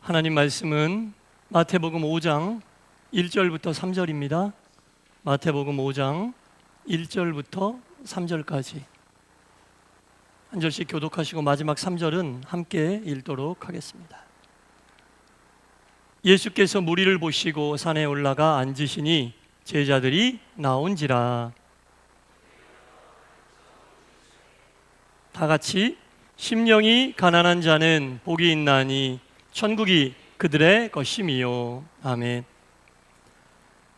하나님 말씀은 마태복음 5장 1절부터 3절입니다. 마태복음 5장 1절부터 3절까지 한 절씩 교독하시고 마지막 3절은 함께 읽도록 하겠습니다. 예수께서 무리를 보시고 산에 올라가 앉으시니 제자들이 나온지라. 다 같이 심령이 가난한 자는 복이 있나니 천국이 그들의 것임이요. 아멘.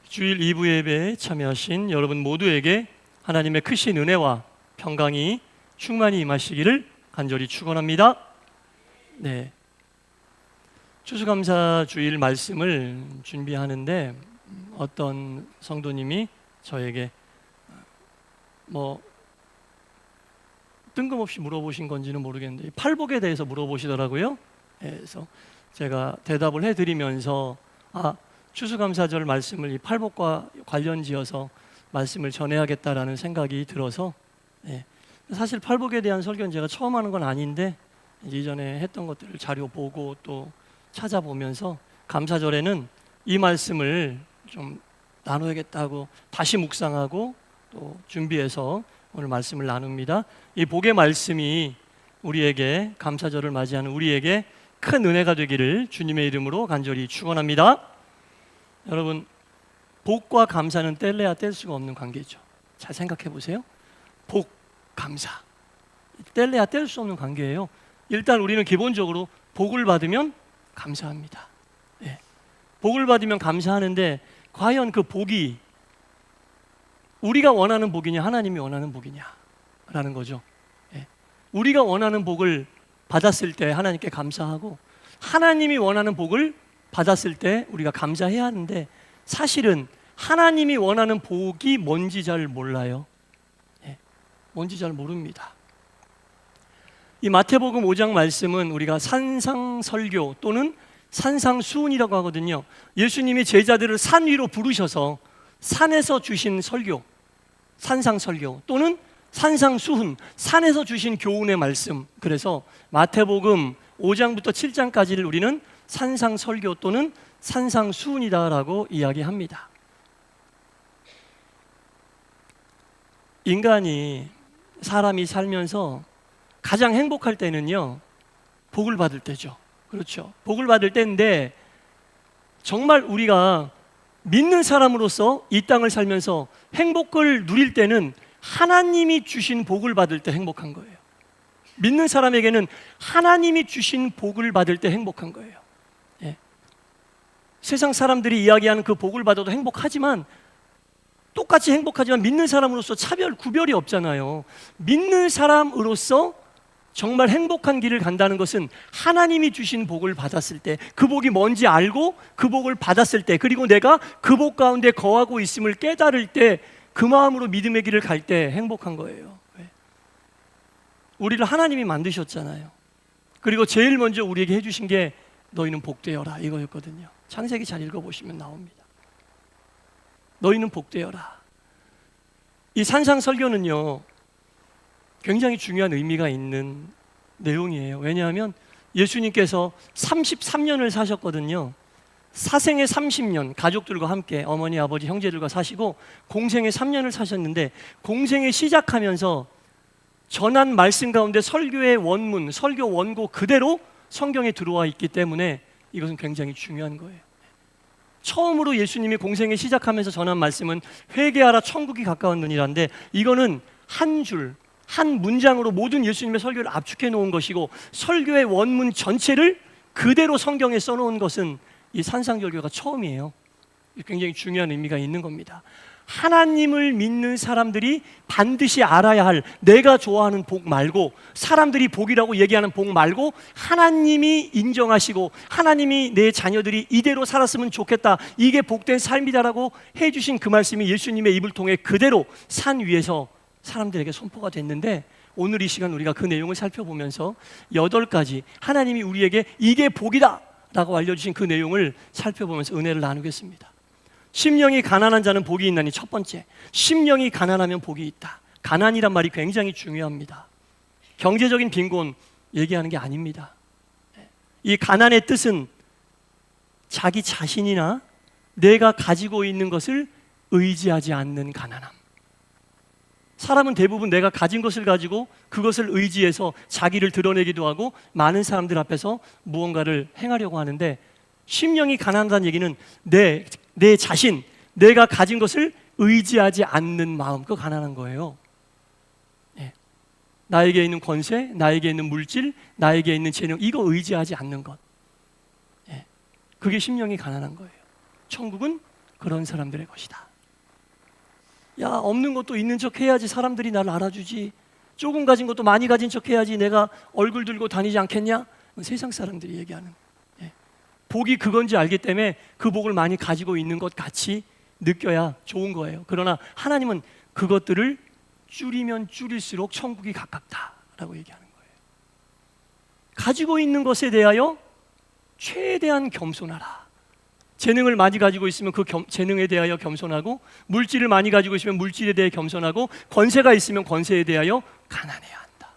주일 2부 예배에 참여하신 여러분 모두에게 하나님의 크신 은혜와 평강이 충만히 임하시기를 간절히 축원합니다. 네. 추수감사 주일 말씀을 준비하는데 어떤 성도님이 저에게 뜬금없이 물어보신 건지는 모르겠는데 팔복에 대해서 물어보시더라고요. 그래서 제가 대답을 해드리면서 추수감사절 말씀을 이 팔복과 관련지어서 말씀을 전해야겠다라는 생각이 들어서 사실 팔복에 대한 설교는 제가 처음 하는 건 아닌데 이전에 했던 것들을 자료 보고 또 찾아보면서 감사절에는 이 말씀을 좀 나눠야겠다고 다시 묵상하고 또 준비해서 오늘 말씀을 나눕니다. 이 복의 말씀이 우리에게 감사절을 맞이하는 우리에게 큰 은혜가 되기를 주님의 이름으로 간절히 축원합니다. 여러분, 복과 감사는 뗄래야 뗄 수가 없는 관계죠. 잘 생각해 보세요. 복, 감사 뗄래야 뗄 수 없는 관계예요. 일단 우리는 기본적으로 복을 받으면 감사합니다. 복을 받으면 감사하는데 과연 그 복이 우리가 원하는 복이냐 하나님이 원하는 복이냐 라는 거죠. 우리가 원하는 복을 받았을 때 하나님께 감사하고 하나님이 원하는 복을 받았을 때 우리가 감사해야 하는데 사실은 하나님이 원하는 복이 뭔지 잘 몰라요. 뭔지 잘 모릅니다. 이 마태복음 5장 말씀은 우리가 산상설교 또는 산상수훈이라고 하거든요. 예수님이 제자들을 산 위로 부르셔서 산에서 주신 설교, 산상설교 또는 산상수훈, 산에서 주신 교훈의 말씀. 그래서 마태복음 5장부터 7장까지를 우리는 산상설교 또는 산상수훈이다라고 이야기합니다. 인간이 사람이 살면서 가장 행복할 때는요 복을 받을 때죠. 그렇죠. 복을 받을 때인데 정말 우리가 믿는 사람으로서 이 땅을 살면서 행복을 누릴 때는 하나님이 주신 복을 받을 때 행복한 거예요. 믿는 사람에게는 하나님이 주신 복을 받을 때 행복한 거예요. 세상 사람들이 이야기하는 그 복을 받아도 행복하지만 똑같이 행복하지만 믿는 사람으로서 구별이 없잖아요. 믿는 사람으로서 정말 행복한 길을 간다는 것은 하나님이 주신 복을 받았을 때 그 복이 뭔지 알고 그 복을 받았을 때 그리고 내가 그 복 가운데 거하고 있음을 깨달을 때 그 마음으로 믿음의 길을 갈 때 행복한 거예요. 우리를 하나님이 만드셨잖아요. 그리고 제일 먼저 우리에게 해주신 게 너희는 복되어라 이거였거든요. 창세기 잘 읽어보시면 나옵니다. 너희는 복되어라. 이 산상설교는요 굉장히 중요한 의미가 있는 내용이에요. 왜냐하면 예수님께서 33년을 사셨거든요. 사생의 30년 가족들과 함께 어머니, 아버지, 형제들과 사시고 공생의 3년을 사셨는데 공생에 시작하면서 전한 말씀 가운데 설교의 원문, 설교 원고 그대로 성경에 들어와 있기 때문에 이것은 굉장히 중요한 거예요. 처음으로 예수님이 공생에 시작하면서 전한 말씀은 회개하라 천국이 가까웠느니라인데 이거는 한 줄, 한 문장으로 모든 예수님의 설교를 압축해 놓은 것이고 설교의 원문 전체를 그대로 성경에 써놓은 것은 이 산상설교가 처음이에요. 굉장히 중요한 의미가 있는 겁니다. 하나님을 믿는 사람들이 반드시 알아야 할 내가 좋아하는 복 말고 사람들이 복이라고 얘기하는 복 말고 하나님이 인정하시고 하나님이 내 자녀들이 이대로 살았으면 좋겠다 이게 복된 삶이다라고 해주신 그 말씀이 예수님의 입을 통해 그대로 산 위에서 사람들에게 선포가 됐는데 오늘 이 시간 우리가 그 내용을 살펴보면서 8가지 하나님이 우리에게 이게 복이다 라고 알려주신 그 내용을 살펴보면서 은혜를 나누겠습니다. 심령이 가난한 자는 복이 있나니 첫 번째, 심령이 가난하면 복이 있다. 가난이란 말이 굉장히 중요합니다. 경제적인 빈곤 얘기하는 게 아닙니다. 이 가난의 뜻은 자기 자신이나 내가 가지고 있는 것을 의지하지 않는 가난함. 사람은 대부분 내가 가진 것을 가지고 그것을 의지해서 자기를 드러내기도 하고 많은 사람들 앞에서 무언가를 행하려고 하는데, 심령이 가난하다는 얘기는 내 자신, 내가 가진 것을 의지하지 않는 마음, 그거 가난한 거예요. 예. 나에게 있는 권세, 나에게 있는 물질, 나에게 있는 재능, 이거 의지하지 않는 것. 예. 그게 심령이 가난한 거예요. 천국은 그런 사람들의 것이다. 야, 없는 것도 있는 척 해야지 사람들이 나를 알아주지. 조금 가진 것도 많이 가진 척 해야지 내가 얼굴 들고 다니지 않겠냐? 세상 사람들이 얘기하는. 예. 복이 그건지 알기 때문에 그 복을 많이 가지고 있는 것 같이 느껴야 좋은 거예요. 그러나 하나님은 그것들을 줄이면 줄일수록 천국이 가깝다라고 얘기하는 거예요. 가지고 있는 것에 대하여 최대한 겸손하라. 재능을 많이 가지고 있으면 그 재능에 대하여 겸손하고, 물질을 많이 가지고 있으면 물질에 대해 겸손하고, 권세가 있으면 권세에 대하여 가난해야 한다.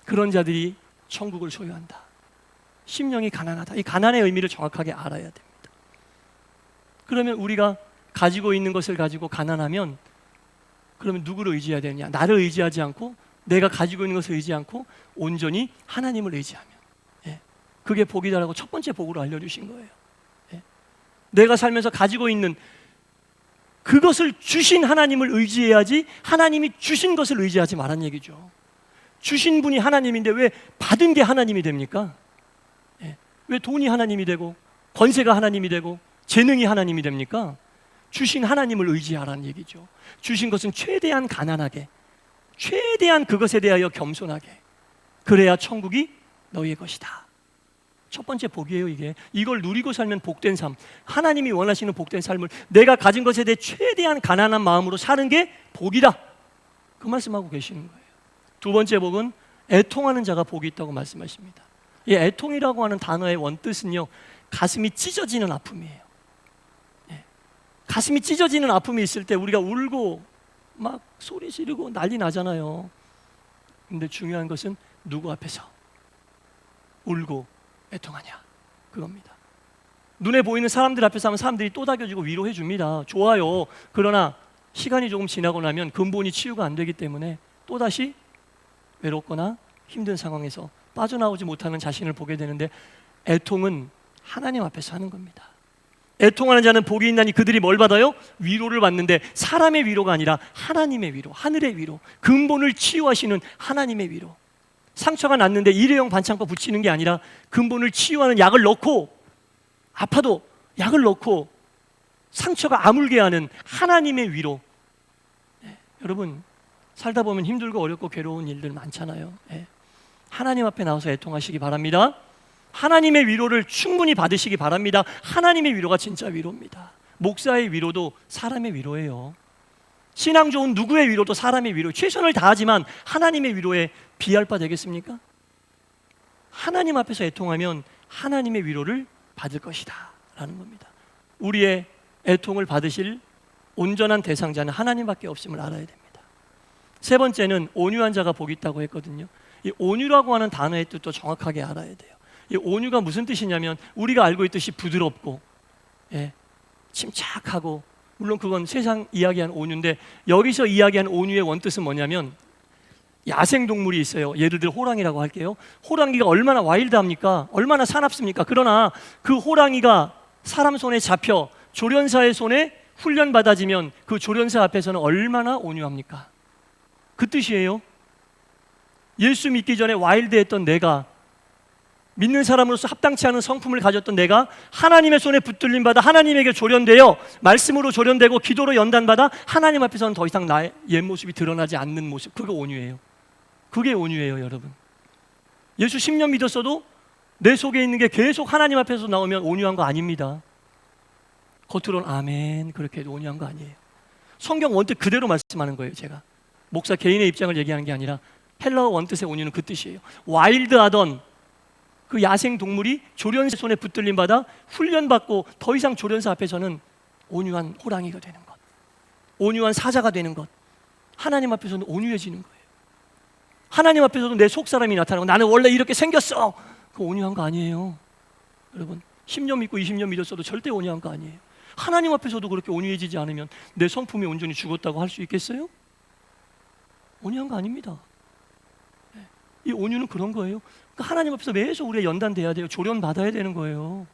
그런 자들이 천국을 소유한다. 심령이 가난하다. 이 가난의 의미를 정확하게 알아야 됩니다. 그러면 우리가 가지고 있는 것을 가지고 가난하면, 그러면 누구를 의지해야 되느냐? 나를 의지하지 않고, 내가 가지고 있는 것을 의지하지 않고 온전히 하나님을 의지하면, 예. 그게 복이다라고 첫 번째 복으로 알려주신 거예요. 내가 살면서 가지고 있는 그것을 주신 하나님을 의지해야지, 하나님이 주신 것을 의지하지 말란 얘기죠. 주신 분이 하나님인데 왜 받은 게 하나님이 됩니까? 예. 왜 돈이 하나님이 되고 권세가 하나님이 되고 재능이 하나님이 됩니까? 주신 하나님을 의지하라는 얘기죠. 주신 것은 최대한 가난하게, 최대한 그것에 대하여 겸손하게, 그래야 천국이 너희의 것이다. 첫 번째 복이에요. 이걸 누리고 살면 복된 삶, 하나님이 원하시는 복된 삶을 내가 가진 것에 대해 최대한 가난한 마음으로 사는 게 복이다, 그 말씀하고 계시는 거예요. 두 번째 복은 애통하는 자가 복이 있다고 말씀하십니다. 이 애통이라고 하는 단어의 원뜻은요, 가슴이 찢어지는 아픔이에요. 예. 가슴이 찢어지는 아픔이 있을 때 우리가 울고 막 소리 지르고 난리 나잖아요. 근데 중요한 것은 누구 앞에서 울고 애통하냐, 그겁니다. 눈에 보이는 사람들 앞에서 하면 사람들이 또닥여주고 위로해 줍니다. 좋아요. 그러나 시간이 조금 지나고 나면 근본이 치유가 안 되기 때문에 또다시 외롭거나 힘든 상황에서 빠져나오지 못하는 자신을 보게 되는데, 애통은 하나님 앞에서 하는 겁니다. 애통하는 자는 복이 있나니 그들이 뭘 받아요? 위로를 받는데, 사람의 위로가 아니라 하나님의 위로, 하늘의 위로, 근본을 치유하시는 하나님의 위로. 상처가 났는데 일회용 반창고 붙이는 게 아니라 근본을 치유하는 약을 넣고, 아파도 약을 넣고 상처가 아물게 하는 하나님의 위로. 네, 여러분 살다 보면 힘들고 어렵고 괴로운 일들 많잖아요. 네, 하나님 앞에 나와서 애통하시기 바랍니다. 하나님의 위로를 충분히 받으시기 바랍니다. 하나님의 위로가 진짜 위로입니다. 목사의 위로도 사람의 위로예요. 신앙 좋은 누구의 위로도 사람의 위로, 최선을 다하지만 하나님의 위로에 비할 바 되겠습니까? 하나님 앞에서 애통하면 하나님의 위로를 받을 것이다 라는 겁니다. 우리의 애통을 받으실 온전한 대상자는 하나님밖에 없음을 알아야 됩니다. 세 번째는 온유한 자가 복이 있다고 했거든요. 이 온유라고 하는 단어의 뜻도 정확하게 알아야 돼요. 이 온유가 무슨 뜻이냐면, 우리가 알고 있듯이 부드럽고, 예, 침착하고, 물론 그건 세상 이야기하는 온유인데, 여기서 이야기하는 온유의 원뜻은 뭐냐면, 야생동물이 있어요. 예를 들어 호랑이라고 할게요. 호랑이가 얼마나 와일드합니까? 얼마나 사납습니까? 그러나 그 호랑이가 사람 손에 잡혀 조련사의 손에 훈련받아지면 그 조련사 앞에서는 얼마나 온유합니까? 그 뜻이에요. 예수 믿기 전에 와일드했던 내가, 믿는 사람으로서 합당치 않은 성품을 가졌던 내가 하나님의 손에 붙들림 받아 하나님에게 조련되어 말씀으로 조련되고 기도로 연단받아 하나님 앞에서는 더 이상 나의 옛 모습이 드러나지 않는 모습, 그게 온유예요. 그게 온유예요. 여러분, 예수 10년 믿었어도 내 속에 있는 게 계속 하나님 앞에서 나오면 온유한 거 아닙니다. 겉으로는 아멘 그렇게 해도 온유한 거 아니에요. 성경 원뜻 그대로 말씀하는 거예요. 제가 목사 개인의 입장을 얘기하는 게 아니라 헬라어 원뜻의 온유는 그 뜻이에요. 와일드하던 그 야생 동물이 조련사 손에 붙들림 받아 훈련받고 더 이상 조련사 앞에서는 온유한 호랑이가 되는 것, 온유한 사자가 되는 것, 하나님 앞에서는 온유해지는 거예요. 하나님 앞에서도 내 속사람이 나타나고 나는 원래 이렇게 생겼어, 그 온유한 거 아니에요. 여러분, 10년 믿고 20년 믿었어도 절대 온유한 거 아니에요. 하나님 앞에서도 그렇게 온유해지지 않으면 내 성품이 온전히 죽었다고 할 수 있겠어요? 온유한 거 아닙니다. 이 온유는 그런 거예요. 그러니까 하나님 앞에서 매주 우리가 연단돼야 돼요. 조련받아야 되는 거예요.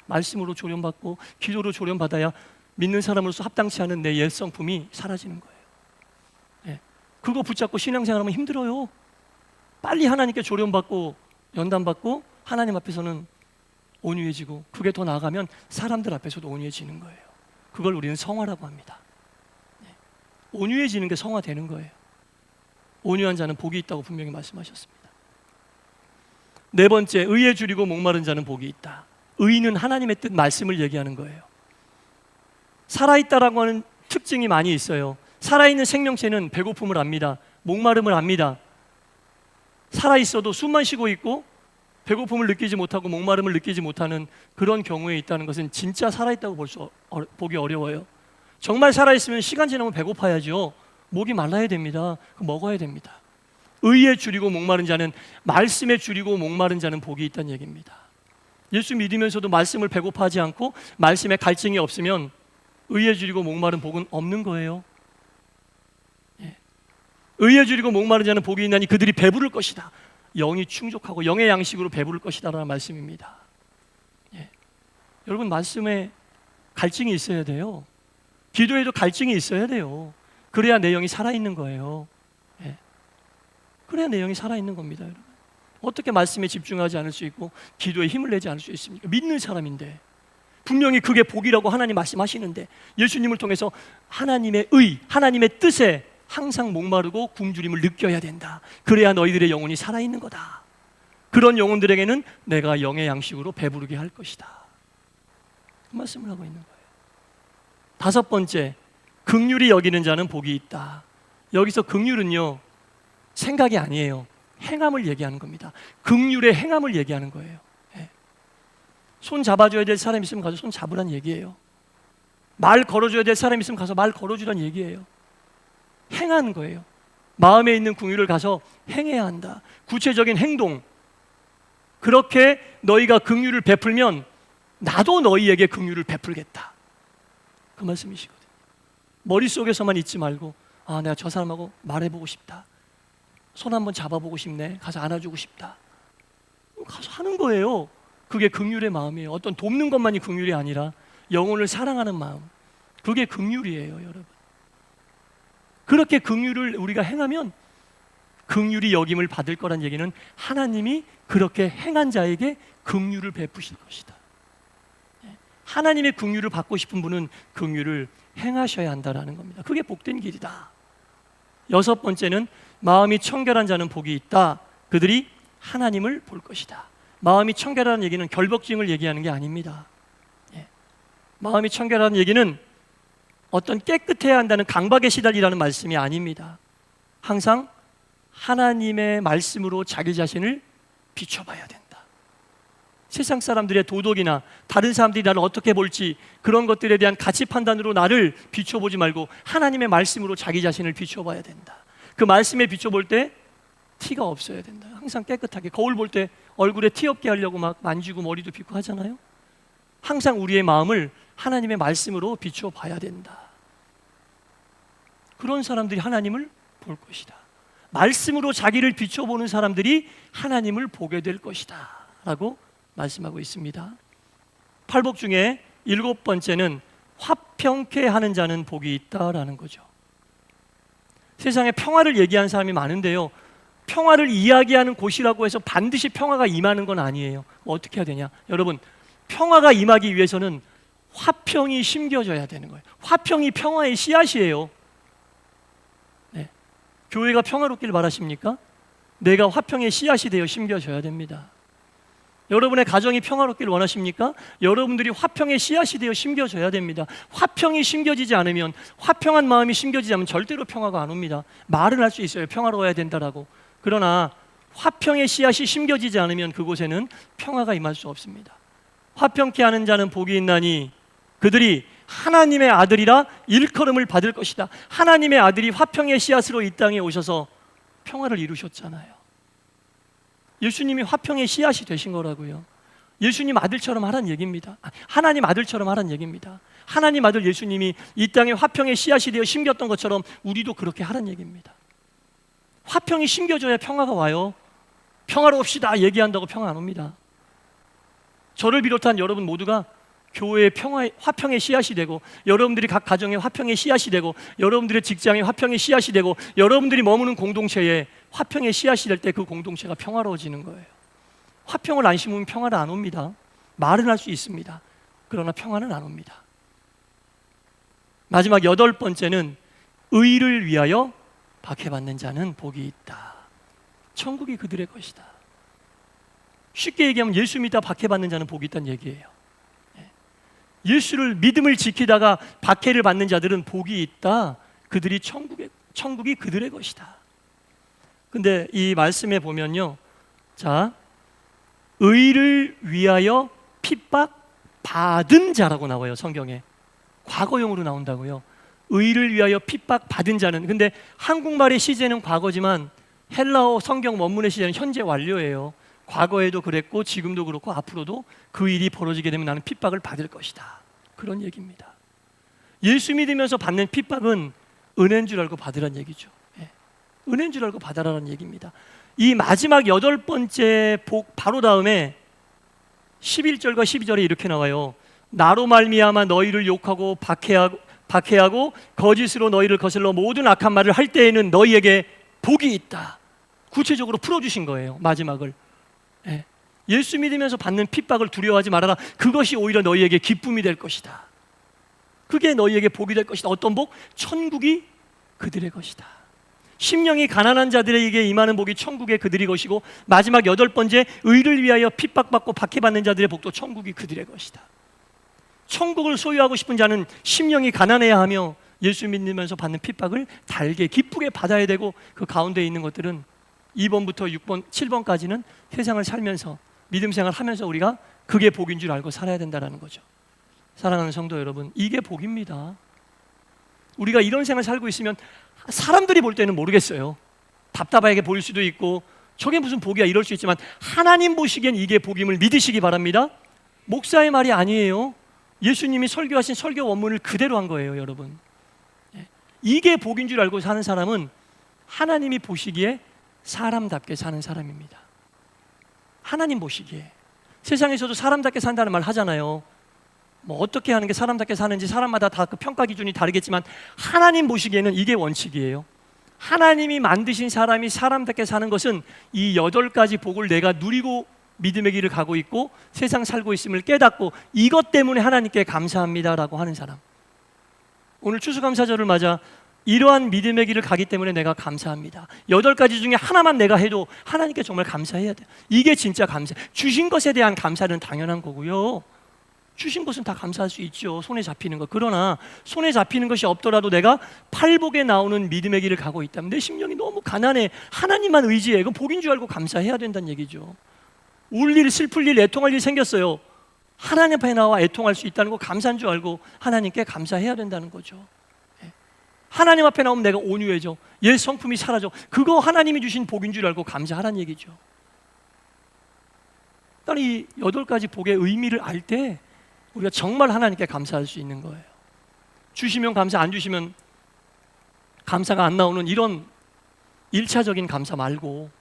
말씀으로 조련받고 기도로 조련받아야 믿는 사람으로서 합당치 않은 내 옛 성품이 사라지는 거예요. 그거 붙잡고 신앙생활하면 힘들어요. 빨리 하나님께 조련받고 연단받고 하나님 앞에서는 온유해지고, 그게 더 나아가면 사람들 앞에서도 온유해지는 거예요. 그걸 우리는 성화라고 합니다. 온유해지는 게 성화되는 거예요. 온유한 자는 복이 있다고 분명히 말씀하셨습니다. 네 번째, 의에 줄이고 목마른 자는 복이 있다. 의는 하나님의 뜻, 말씀을 얘기하는 거예요. 살아있다라고 하는 특징이 많이 있어요. 살아있는 생명체는 배고픔을 압니다. 목마름을 압니다. 살아있어도 숨만 쉬고 있고 배고픔을 느끼지 못하고 목마름을 느끼지 못하는 그런 경우에 있다는 것은 진짜 살아있다고 보기 어려워요. 정말 살아있으면 시간 지나면 배고파야죠. 목이 말라야 됩니다. 먹어야 됩니다. 의에 줄이고 목마른 자는, 말씀에 줄이고 목마른 자는 복이 있다는 얘기입니다. 예수 믿으면서도 말씀을 배고파하지 않고 말씀에 갈증이 없으면 의에 줄이고 목마른 복은 없는 거예요. 의에 줄이고 목마른 자는 복이 있나니 그들이 배부를 것이다. 영이 충족하고 영의 양식으로 배부를 것이다 라는 말씀입니다. 여러분, 말씀에 갈증이 있어야 돼요. 기도에도 갈증이 있어야 돼요. 그래야 내 영이 살아있는 거예요. 그래야 내 영이 살아있는 겁니다. 여러분, 어떻게 말씀에 집중하지 않을 수 있고 기도에 힘을 내지 않을 수 있습니까? 믿는 사람인데 분명히 그게 복이라고 하나님 말씀하시는데, 예수님을 통해서 하나님의 의, 하나님의 뜻에 항상 목마르고 굶주림을 느껴야 된다. 그래야 너희들의 영혼이 살아있는 거다. 그런 영혼들에게는 내가 영의 양식으로 배부르게 할 것이다. 그 말씀을 하고 있는 거예요. 다섯 번째, 긍휼히 여기는 자는 복이 있다. 여기서 긍휼은요, 생각이 아니에요. 행함을 얘기하는 겁니다. 긍휼의 행함을 얘기하는 거예요. 손 잡아줘야 될 사람 있으면 가서 손 잡으란 얘기예요. 말 걸어줘야 될 사람 있으면 가서 말 걸어주란 얘기예요. 행하는 거예요. 마음에 있는 긍휼을 가서 행해야 한다. 구체적인 행동. 그렇게 너희가 긍휼을 베풀면 나도 너희에게 긍휼을 베풀겠다. 그 말씀이시거든요. 머릿속에서만 있지 말고, 아, 내가 저 사람하고 말해보고 싶다. 손 한번 잡아보고 싶네. 가서 안아주고 싶다. 가서 하는 거예요. 그게 긍휼의 마음이에요. 어떤 돕는 것만이 긍휼이 아니라 영혼을 사랑하는 마음. 그게 긍휼이에요, 여러분. 그렇게 긍휼을 우리가 행하면 긍휼이 여김을 받을 거란 얘기는 하나님이 그렇게 행한 자에게 긍휼을 베푸실 것이다. 하나님의 긍휼을 받고 싶은 분은 긍휼을 행하셔야 한다라는 겁니다. 그게 복된 길이다. 여섯 번째는 마음이 청결한 자는 복이 있다. 그들이 하나님을 볼 것이다. 마음이 청결하다는 얘기는 결벽증을 얘기하는 게 아닙니다. 마음이 청결하다는 얘기는 어떤 깨끗해야 한다는 강박에 시달리라는 말씀이 아닙니다. 항상 하나님의 말씀으로 자기 자신을 비춰봐야 된다. 세상 사람들의 도덕이나 다른 사람들이 나를 어떻게 볼지 그런 것들에 대한 가치 판단으로 나를 비춰보지 말고 하나님의 말씀으로 자기 자신을 비춰봐야 된다. 그 말씀에 비춰볼 때 티가 없어야 된다. 항상 깨끗하게. 거울 볼 때 얼굴에 티 없게 하려고 막 만지고 머리도 빗고 하잖아요. 항상 우리의 마음을 하나님의 말씀으로 비춰봐야 된다. 그런 사람들이 하나님을 볼 것이다. 말씀으로 자기를 비춰보는 사람들이 하나님을 보게 될 것이다 라고 말씀하고 있습니다. 팔복 중에 일곱 번째는 화평케 하는 자는 복이 있다라는 거죠. 세상에 평화를 얘기하는 사람이 많은데요, 평화를 이야기하는 곳이라고 해서 반드시 평화가 임하는 건 아니에요. 어떻게 해야 되냐? 여러분, 평화가 임하기 위해서는 화평이 심겨져야 되는 거예요. 화평이 평화의 씨앗이에요. 교회가 평화롭길 바라십니까? 내가 화평의 씨앗이 되어 심겨져야 됩니다. 여러분의 가정이 평화롭길 원하십니까? 여러분들이 화평의 씨앗이 되어 심겨져야 됩니다. 화평이 심겨지지 않으면, 화평한 마음이 심겨지지 않으면 절대로 평화가 안 옵니다. 말은 할 수 있어요. 평화로워야 된다라고. 그러나 화평의 씨앗이 심겨지지 않으면 그곳에는 평화가 임할 수 없습니다. 화평케 하는 자는 복이 있나니 그들이 하나님의 아들이라 일컬음을 받을 것이다. 하나님의 아들이 화평의 씨앗으로 이 땅에 오셔서 평화를 이루셨잖아요. 예수님이 화평의 씨앗이 되신 거라고요. 예수님 아들처럼 하라는 얘기입니다. 하나님 아들처럼 하라는 얘기입니다. 하나님 아들 예수님이 이 땅에 화평의 씨앗이 되어 심겼던 것처럼 우리도 그렇게 하라는 얘기입니다. 화평이 심겨져야 평화가 와요. 평화로웁시다 얘기한다고 평화 안 옵니다. 저를 비롯한 여러분 모두가 교회의 화평의 씨앗이 되고, 여러분들이 각 가정의 화평의 씨앗이 되고, 여러분들의 직장의 화평의 씨앗이 되고, 여러분들이 머무는 공동체에 화평의 씨앗이 될 때 그 공동체가 평화로워지는 거예요. 화평을 안 심으면 평화는 안 옵니다. 말은 할 수 있습니다. 그러나 평화는 안 옵니다. 마지막 8번째는 의를 위하여 박해받는 자는 복이 있다. 천국이 그들의 것이다. 쉽게 얘기하면 예수 믿다 박해받는 자는 복이 있다는 얘기예요. 예수를 믿음을 지키다가 박해를 받는 자들은 복이 있다. 그들이 천국이 그들의 것이다. 근데 이 말씀에 보면요, 자, 의를 위하여 핍박 받은 자라고 나와요. 성경에 과거형으로 나온다고요. 의를 위하여 핍박 받은 자는, 근데 한국말의 시제는 과거지만 헬라어 성경 원문의 시제는 현재 완료예요. 과거에도 그랬고 지금도 그렇고 앞으로도 그 일이 벌어지게 되면 나는 핍박을 받을 것이다. 그런 얘기입니다. 예수 믿으면서 받는 핍박은 은혜인 줄 알고 받으라는 얘기죠. 은혜인 줄 알고 받아라는 얘기입니다. 이 마지막 8번째 복 바로 다음에 11절과 12절에 이렇게 나와요. 나로 말미암아 너희를 욕하고 박해하고 거짓으로 너희를 거슬러 모든 악한 말을 할 때에는 너희에게 복이 있다. 구체적으로 풀어주신 거예요. 마지막을. 예수 믿으면서 받는 핍박을 두려워하지 말아라. 그것이 오히려 너희에게 기쁨이 될 것이다. 그게 너희에게 복이 될 것이다. 어떤 복? 천국이 그들의 것이다. 심령이 가난한 자들에게 임하는 복이 천국의 그들의 것이고, 마지막 8번째 의를 위하여 핍박받고 박해받는 자들의 복도 천국이 그들의 것이다. 천국을 소유하고 싶은 자는 심령이 가난해야 하며 예수 믿으면서 받는 핍박을 달게 기쁘게 받아야 되고, 그 가운데 있는 것들은 2번부터 6번, 7번까지는 세상을 살면서 믿음 생활하면서 우리가 그게 복인 줄 알고 살아야 된다는 거죠. 사랑하는 성도 여러분, 이게 복입니다. 우리가 이런 생활 살고 있으면 사람들이 볼 때는 모르겠어요. 답답하게 보일 수도 있고 저게 무슨 복이야 이럴 수 있지만, 하나님 보시기엔 이게 복임을 믿으시기 바랍니다. 목사의 말이 아니에요. 예수님이 설교하신 설교 원문을 그대로 한 거예요, 여러분. 이게 복인 줄 알고 사는 사람은 하나님이 보시기에 사람답게 사는 사람입니다. 하나님 보시기에. 세상에서도 사람답게 산다는 말 하잖아요. 뭐 어떻게 하는 게 사람답게 사는지 사람마다 다 그 평가 기준이 다르겠지만, 하나님 보시기에는 이게 원칙이에요. 하나님이 만드신 사람이 사람답게 사는 것은 이 8가지 복을 내가 누리고 믿음의 길을 가고 있고 세상 살고 있음을 깨닫고 이것 때문에 하나님께 감사합니다라고 하는 사람. 오늘 추수감사절을 맞아 이러한 믿음의 길을 가기 때문에 내가 감사합니다. 8가지 중에 하나만 내가 해도 하나님께 정말 감사해야 돼요. 이게 진짜 감사. 주신 것에 대한 감사는 당연한 거고요. 주신 것은 다 감사할 수 있죠. 손에 잡히는 것. 그러나 손에 잡히는 것이 없더라도 내가 팔복에 나오는 믿음의 길을 가고 있다면 내 심령이 너무 가난해. 하나님만 의지해. 그건 복인 줄 알고 감사해야 된다는 얘기죠. 울 일, 슬플 일, 애통할 일 생겼어요. 하나님 앞에 나와 애통할 수 있다는 거 감사한 줄 알고 하나님께 감사해야 된다는 거죠. 하나님 앞에 나오면 내가 온유해져. 옛 성품이 사라져. 그거 하나님이 주신 복인 줄 알고 감사하라는 얘기죠. 일단 이 8가지 복의 의미를 알 때 우리가 정말 하나님께 감사할 수 있는 거예요. 주시면 감사, 안 주시면 감사가 안 나오는 이런 1차적인 감사 말고,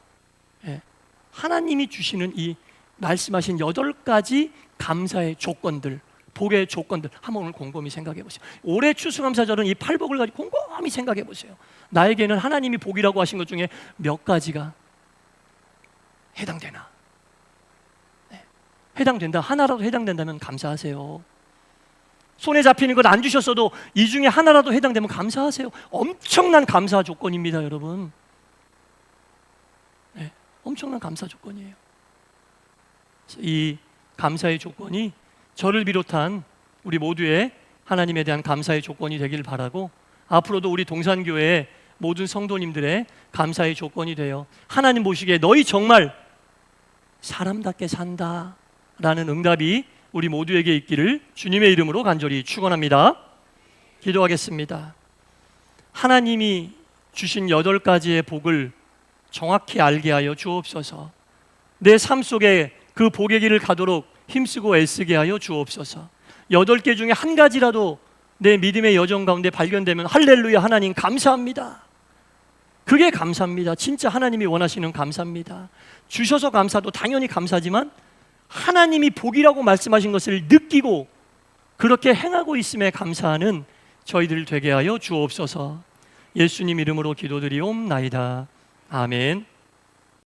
하나님이 주시는 이 말씀하신 8가지 감사의 조건들, 복의 조건들 한번 오늘 곰곰이 생각해 보세요. 올해 추수감사절은 이 8복을 가지고 곰곰이 생각해 보세요. 나에게는 하나님이 복이라고 하신 것 중에 몇 가지가 해당되나? 해당된다. 하나라도 해당된다면 감사하세요. 손에 잡히는 것 안 주셨어도 이 중에 하나라도 해당되면 감사하세요. 엄청난 감사 조건입니다, 여러분. 엄청난 감사 조건이에요. 이 감사의 조건이 저를 비롯한 우리 모두의 하나님에 대한 감사의 조건이 되길 바라고, 앞으로도 우리 동산교회의 모든 성도님들의 감사의 조건이 되어 하나님 보시기에 너희 정말 사람답게 산다 라는 응답이 우리 모두에게 있기를 주님의 이름으로 간절히 축원합니다. 기도하겠습니다. 하나님이 주신 8가지의 복을 정확히 알게 하여 주옵소서. 내 삶 속에 그 복의 길을 가도록 힘쓰고 애쓰게 하여 주옵소서. 8개 중에 한 가지라도 내 믿음의 여정 가운데 발견되면 할렐루야, 하나님 감사합니다. 그게 감사입니다. 진짜 하나님이 원하시는 감사입니다. 주셔서 감사도 당연히 감사지만 하나님이 복이라고 말씀하신 것을 느끼고 그렇게 행하고 있음에 감사하는 저희들 되게 하여 주옵소서. 예수님 이름으로 기도드리옵나이다. 아멘.